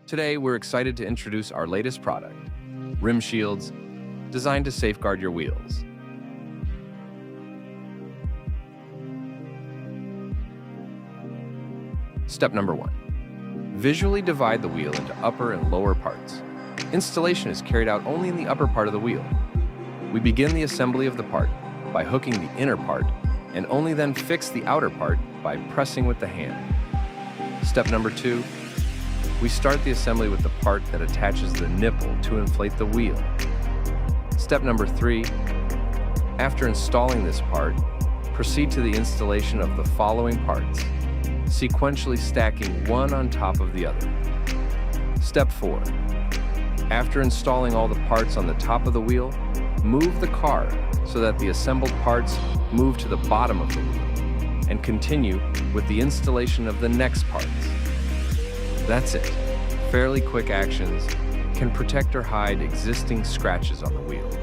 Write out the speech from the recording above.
Today, we're excited to introduce our latest product, Rim Shields, designed to safeguard your wheels. Step number 1. Visually divide the wheel into upper and lower parts. Installation is carried out only in the upper part of the wheel. We begin the assembly of the part by hooking the inner part and only then fix the outer part by pressing with the hand. Step number 2. We start the assembly with the part that attaches the nipple to inflate the wheel. Step number 3. After installing this part, proceed to the installation of the following parts, sequentially stacking one on top of the other. Step 4. After installing all the parts on the top of the wheel, move the car so that the assembled parts move to the bottom of the wheel, and continue with the installation of the next parts. That's it. Fairly quick actions can protect or hide existing scratches on the wheels.